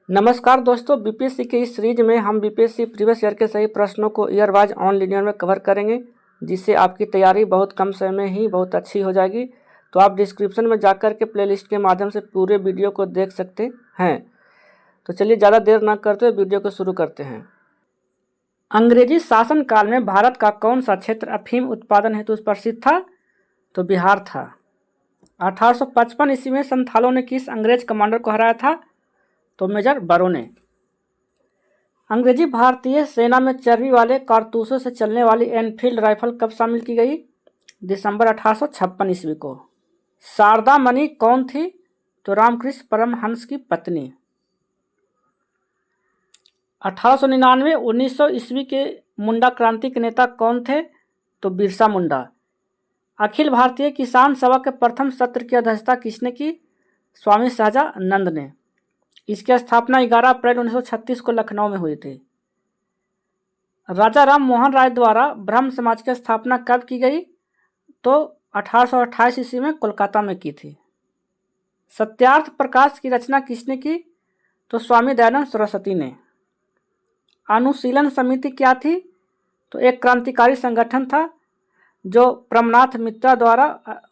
नमस्कार दोस्तों, बीपीएससी के इस सीरीज में हम बीपीएससी प्रीवियस ईयर के सही प्रश्नों को ईयर वाइज ऑन लिनियर में कवर करेंगे, जिससे आपकी तैयारी बहुत कम समय में ही बहुत अच्छी हो जाएगी। तो आप डिस्क्रिप्शन में जाकर के प्लेलिस्ट के माध्यम से पूरे वीडियो को देख सकते हैं। तो चलिए ज़्यादा देर ना करते हुए वीडियो को शुरू करते हैं। अंग्रेजी शासनकाल में भारत का कौन सा क्षेत्र अफीम उत्पादन हेतु प्रसिद्ध था? तो बिहार था। 1855 ईस्वी में संथालों ने किस अंग्रेज कमांडर को हराया था? तो मेजर बरो ने। अंग्रेजी भारतीय सेना में चर्बी वाले कारतूसों से चलने वाली एनफील्ड राइफल कब शामिल की गई? दिसंबर 1856 ईस्वी को। शारदा मणि कौन थी? तो रामकृष्ण परमहंस की पत्नी। 1899 1900 ईस्वी के मुंडा क्रांति के नेता कौन थे? तो बिरसा मुंडा। अखिल भारतीय किसान सभा के प्रथम सत्र की अध्यक्षता किसने की? स्वामी सहजानंद ने। इसकी स्थापना 11 अप्रैल 1936 को लखनऊ में हुई थी। राजा राम मोहन राय द्वारा ब्रह्म समाज की स्थापना कब की गई? तो 1828 ईस्वी में कोलकाता में की थी। सत्यार्थ प्रकाश की रचना किसने की? तो स्वामी दयानंद सरस्वती ने। अनुशीलन समिति क्या थी? तो एक क्रांतिकारी संगठन था जो प्रमनाथ मित्रा द्वारा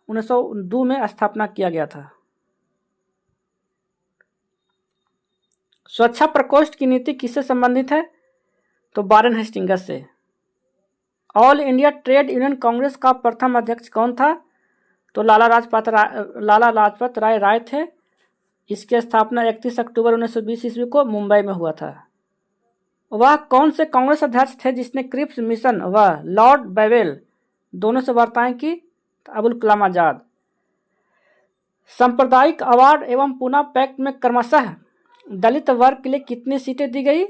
1902 में स्थापना किया गया था। स्वच्छा प्रकोष्ठ की नीति किससे संबंधित है? तो वारेन हेस्टिंग्स से। All India trade union Congress का प्रथम अध्यक्ष कौन था? तो लाला लाजपत राय थे। इसकी स्थापना 31 अक्टूबर 1920 ईस्वी को मुंबई में हुआ था। वह कौन से कांग्रेस अध्यक्ष थे जिसने क्रिप्स मिशन व लॉर्ड बैवेल दोनों से वार्ताएं की? तो अबुल कलाम आजाद। सांप्रदायिक अवार्ड एवं पूना पैक्ट में क्रमशः दलित वर्ग के लिए कितनी सीटें दी गई?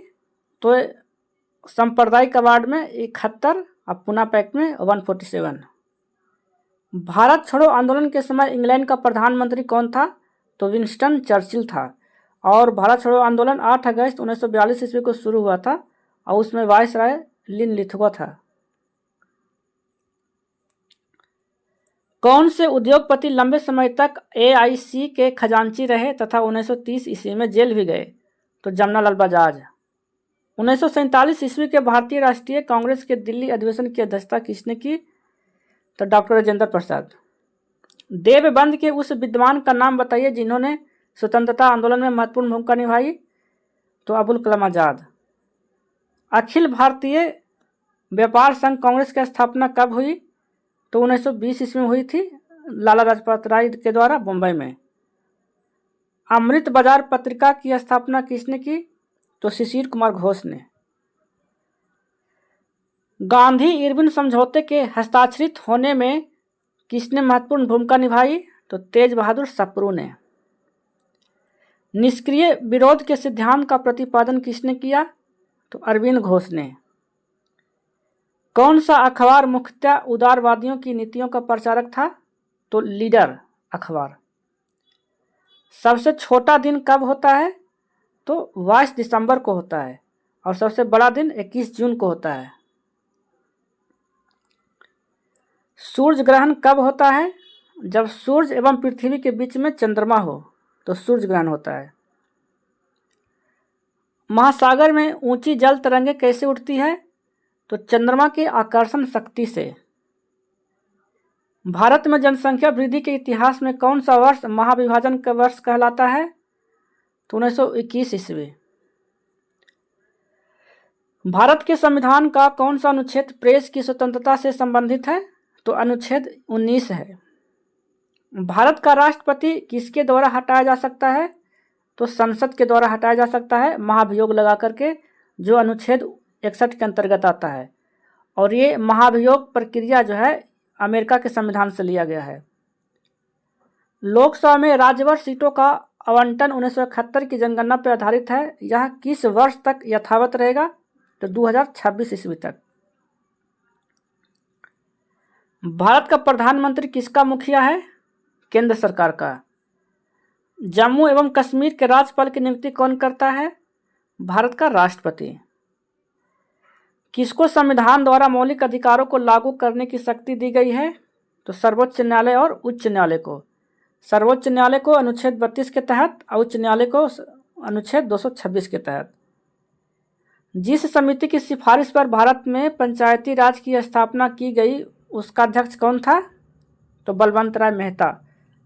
तो सांप्रदायिक अवार्ड में 71 और पूना पैक्ट में 147। भारत छोड़ो आंदोलन के समय इंग्लैंड का प्रधानमंत्री कौन था? तो विंस्टन चर्चिल था। और भारत छोड़ो आंदोलन 8 अगस्त 1942 ईस्वी को शुरू हुआ था और उसमें वायसराय लिनलिथगो था। कौन से उद्योगपति लंबे समय तक एआईसी के खजांची रहे तथा 1930 ईस्वी में जेल भी गए? तो जमनालाल बजाज। 1947 ईस्वी के भारतीय राष्ट्रीय कांग्रेस के दिल्ली अधिवेशन की अध्यक्षता किसने की? तो डॉक्टर राजेंद्र प्रसाद। देवबंद के उस विद्वान का नाम बताइए जिन्होंने स्वतंत्रता आंदोलन में महत्वपूर्ण भूमिका निभाई? तो अबुल कलाम आजाद। अखिल भारतीय व्यापार संघ कांग्रेस की स्थापना कब हुई? तो 1920 ईस्वी में हुई थी लाला लाजपत राय के द्वारा मुंबई में। अमृत बाजार पत्रिका की स्थापना किसने की? तो शिशिर कुमार घोष ने। गांधी इरविन समझौते के हस्ताक्षरित होने में किसने महत्वपूर्ण भूमिका निभाई? तो तेज बहादुर सप्रू ने। निष्क्रिय विरोध के सिद्धांत का प्रतिपादन किसने किया? तो अरविंद घोष ने। कौन सा अखबार मुख्यतः उदारवादियों की नीतियों का प्रचारक था? तो लीडर अखबार। सबसे छोटा दिन कब होता है? तो 22 दिसंबर को होता है और सबसे बड़ा दिन 21 जून को होता है। सूर्य ग्रहण कब होता है? जब सूर्य एवं पृथ्वी के बीच में चंद्रमा हो तो सूर्य ग्रहण होता है। महासागर में ऊंची जल तरंगें कैसे उठती है? तो चंद्रमा की आकर्षण शक्ति से। भारत में जनसंख्या वृद्धि के इतिहास में कौन सा वर्ष महाविभाजन का वर्ष कहलाता है? तो 1921 ईस्वी। भारत के संविधान का कौन सा अनुच्छेद प्रेस की स्वतंत्रता से संबंधित है? तो अनुच्छेद 19 है। भारत का राष्ट्रपति किसके द्वारा हटाया जा सकता है? तो संसद के द्वारा हटाया जा सकता है महाभियोग लगा करके, जो अनुच्छेद 61 के अंतर्गत आता है। और ये महाभियोग प्रक्रिया जो है अमेरिका के संविधान से लिया गया है। लोकसभा में राज्यसभा सीटों का आवंटन 1971 की जनगणना पर आधारित है। यह किस वर्ष तक यथावत रहेगा? तो 2026 ईस्वी तक। भारत का प्रधानमंत्री किसका मुखिया है? केंद्र सरकार का। जम्मू एवं कश्मीर के राज्यपाल की नियुक्ति कौन करता है? भारत का राष्ट्रपति। किसको संविधान द्वारा मौलिक अधिकारों को लागू करने की शक्ति दी गई है? तो सर्वोच्च न्यायालय और उच्च न्यायालय को। सर्वोच्च न्यायालय को अनुच्छेद 32 के तहत और उच्च न्यायालय को अनुच्छेद 226 के तहत। जिस समिति की सिफारिश पर भारत में पंचायती राज की स्थापना की गई उसका अध्यक्ष कौन था? तो बलवंत राय मेहता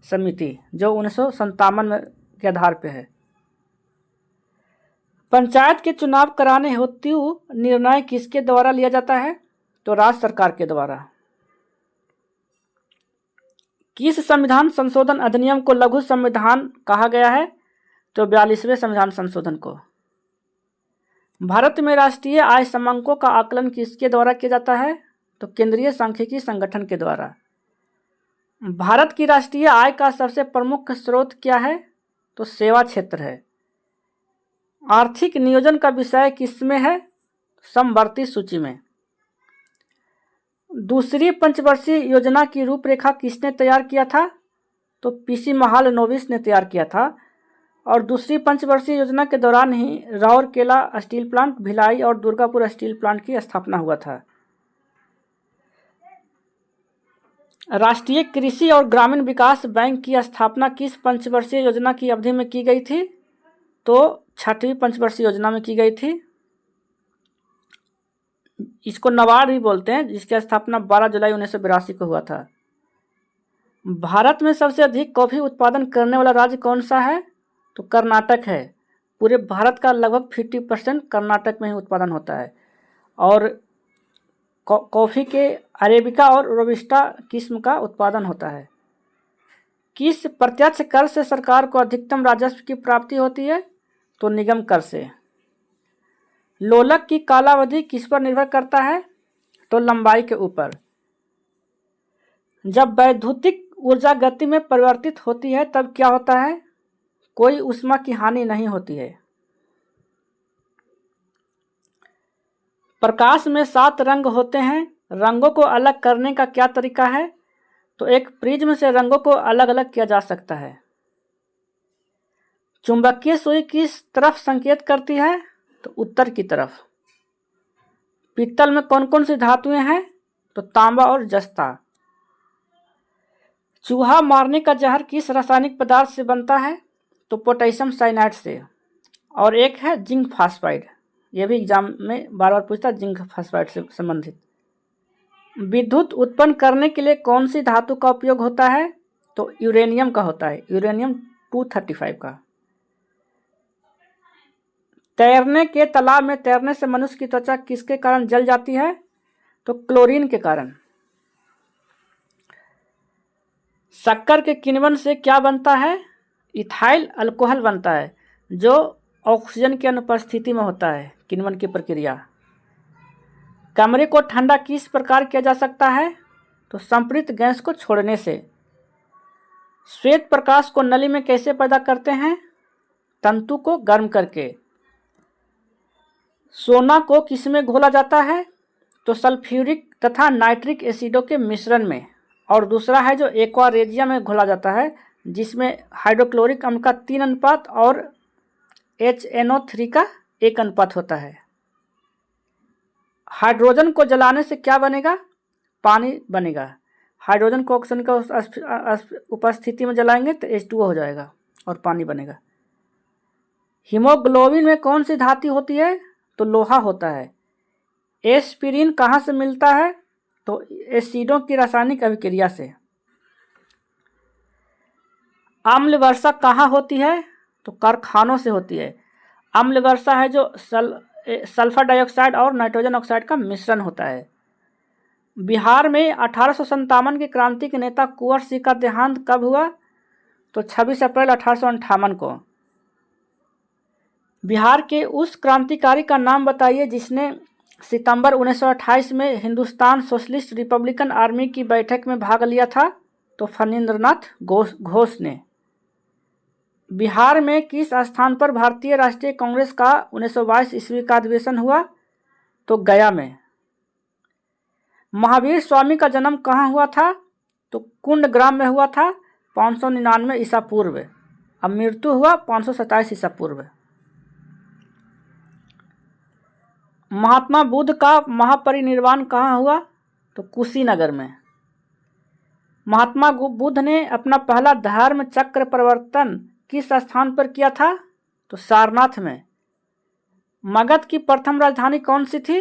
समिति, जो 1957 के आधार पे है। पंचायत के चुनाव कराने हेतु निर्णय किसके द्वारा लिया जाता है? तो राज्य सरकार के द्वारा। किस संविधान संशोधन अधिनियम को लघु संविधान कहा गया है? तो 42वें संविधान संशोधन को। भारत में राष्ट्रीय आय समंकों का आकलन किसके द्वारा किया जाता है? तो केंद्रीय सांख्यिकी संगठन के द्वारा। भारत की राष्ट्रीय आय का सबसे प्रमुख स्रोत क्या है? तो सेवा क्षेत्र है। आर्थिक नियोजन का विषय किसमें है? समवर्ती सूची में। दूसरी पंचवर्षीय योजना की रूपरेखा किसने तैयार किया था? तो पीसी महालनोबिस ने तैयार किया था। और दूसरी पंचवर्षीय योजना के दौरान ही राउरकेला स्टील प्लांट, भिलाई और दुर्गापुर स्टील प्लांट की स्थापना हुआ था। राष्ट्रीय कृषि और ग्रामीण विकास बैंक की स्थापना किस पंचवर्षीय योजना की अवधि में की गई थी? तो 6वीं पंचवर्षीय योजना में की गई थी। इसको नाबार्ड भी बोलते हैं, जिसकी स्थापना 12 जुलाई 1982 को हुआ था। भारत में सबसे अधिक कॉफी उत्पादन करने वाला राज्य कौन सा है? तो कर्नाटक है। पूरे भारत का लगभग 50% कर्नाटक में ही उत्पादन होता है। और कॉफ़ी के अरेबिका और रोबिस्टा किस्म का उत्पादन होता है। किस प्रत्यक्ष कर से सरकार को अधिकतम राजस्व की प्राप्ति होती है? तो निगम कर से। लोलक की कालावधि किस पर निर्भर करता है? तो लंबाई के ऊपर। जब वैद्युतिक ऊर्जा गति में परिवर्तित होती है तब क्या होता है? कोई ऊष्मा की हानि नहीं होती है। प्रकाश में 7 रंग होते हैं। रंगों को अलग करने का क्या तरीका है? तो एक प्रिज्म से रंगों को अलग अलग किया जा सकता है। चुंबकीय सुई किस तरफ संकेत करती है? तो उत्तर की तरफ। पीतल में कौन कौन सी धातुएं हैं? तो तांबा और जस्ता। चूहा मारने का जहर किस रासायनिक पदार्थ से बनता है? तो पोटेशियम साइनाइड से। और एक है जिंक फास्फाइड, यह भी एग्जाम में बार बार पूछता है, जिंक फास्फाइड से संबंधित। विद्युत उत्पन्न करने के लिए कौन सी धातु का उपयोग होता है? तो यूरेनियम का होता है, यूरेनियम 235 का। तैरने के तालाब में तैरने से मनुष्य की त्वचा किसके कारण जल जाती है? तो क्लोरीन के कारण। शक्कर के किण्वन से क्या बनता है? इथाइल अल्कोहल बनता है, जो ऑक्सीजन की अनुपस्थिति में होता है, किण्वन की प्रक्रिया। कमरे को ठंडा किस प्रकार किया जा सकता है? तो संपृक्त गैस को छोड़ने से। श्वेत प्रकाश को नली में कैसे पैदा करते हैं? तंतु को गर्म करके। सोना को किसमें घोला जाता है? तो सल्फ्यूरिक तथा नाइट्रिक एसिडों के मिश्रण में। और दूसरा है जो एक्वारेजिया में घोला जाता है, जिसमें हाइड्रोक्लोरिक अम्ल का 3 अनुपात और HNO3 का 1 अनुपात होता है। हाइड्रोजन को जलाने से क्या बनेगा? पानी बनेगा। हाइड्रोजन को ऑक्सीजन का उपस्थिति में जलाएंगे तो H2O हो जाएगा और पानी बनेगा। हीमोग्लोबिन में कौन सी धातु होती है? तो लोहा होता है। एस्पिरिन कहाँ से मिलता है? तो एसिडों की रासायनिक अभिक्रिया से। अम्ल वर्षा कहाँ होती है? तो कारखानों से होती है। अम्ल वर्षा है जो सल्फर डाइऑक्साइड और नाइट्रोजन ऑक्साइड का मिश्रण होता है। बिहार में 1857 के क्रांति के नेता कुंवर सिंह का देहांत कब हुआ? तो 26 अप्रैल 1858 को। बिहार के उस क्रांतिकारी का नाम बताइए जिसने सितंबर 1928 में हिंदुस्तान सोशलिस्ट रिपब्लिकन आर्मी की बैठक में भाग लिया था? तो फणींद्रनाथ घोष ने। बिहार में किस स्थान पर भारतीय राष्ट्रीय कांग्रेस का 1922 ईस्वी का अधिवेशन हुआ? तो गया में। महावीर स्वामी का जन्म कहाँ हुआ था? तो कुंड ग्राम में हुआ था 599 ईसा पूर्व। अब मृत्यु हुआ 527 ईसा पूर्व। महात्मा बुद्ध का महापरिनिर्वाण कहाँ हुआ? तो कुशीनगर में। महात्मा बुद्ध ने अपना पहला धर्म चक्र परिवर्तन किस स्थान पर किया था? तो सारनाथ में। मगध की प्रथम राजधानी कौन सी थी?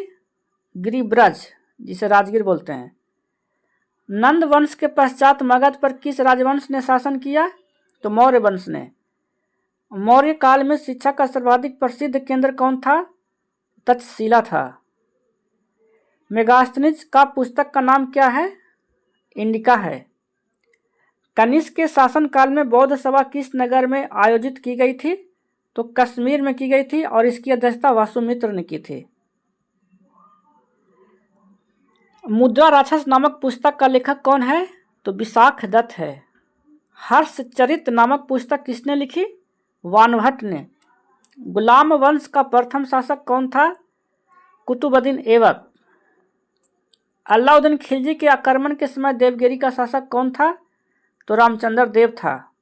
गिरिब्रज, जिसे राजगीर बोलते हैं। नंद वंश के पश्चात मगध पर किस राजवंश ने शासन किया? तो मौर्य वंश ने। मौर्य काल में शिक्षा का सर्वाधिक प्रसिद्ध केंद्र कौन था? तक्षशिला था। मेगास्थनीज का पुस्तक का नाम क्या है? इंडिका है। कनिष्क के शासनकाल में बौद्ध सभा किस नगर में आयोजित की गई थी? तो कश्मीर में की गई थी और इसकी अध्यक्षता वासुमित्र ने की थी। मुद्रा राक्षस नामक पुस्तक का लेखक कौन है? तो विशाख दत्त है। हर्षचरित नामक पुस्तक किसने लिखी? वानभट्ट ने। गुलाम वंश का प्रथम शासक कौन था? कुतुबुद्दीन ऐबक। अलाउद्दीन खिलजी के आक्रमण के समय देवगिरी का शासक कौन था? तो रामचंद्र देव था।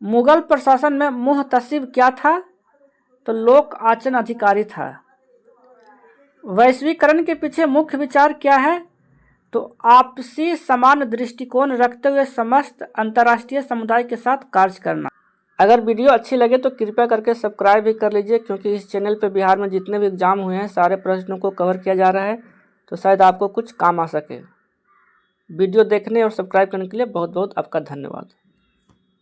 मुगल प्रशासन में मुहतसिब क्या था? तो लोक आचरण अधिकारी था। वैश्वीकरण के पीछे मुख्य विचार क्या है? तो आपसी समान दृष्टिकोण रखते हुए समस्त अंतर्राष्ट्रीय समुदाय के साथ कार्य करना। अगर वीडियो अच्छी लगे तो कृपया करके सब्सक्राइब भी कर लीजिए, क्योंकि इस चैनल पे बिहार में जितने भी एग्जाम हुए हैं सारे प्रश्नों को कवर किया जा रहा है, तो शायद आपको कुछ काम आ सके। वीडियो देखने और सब्सक्राइब करने के लिए बहुत बहुत आपका धन्यवाद।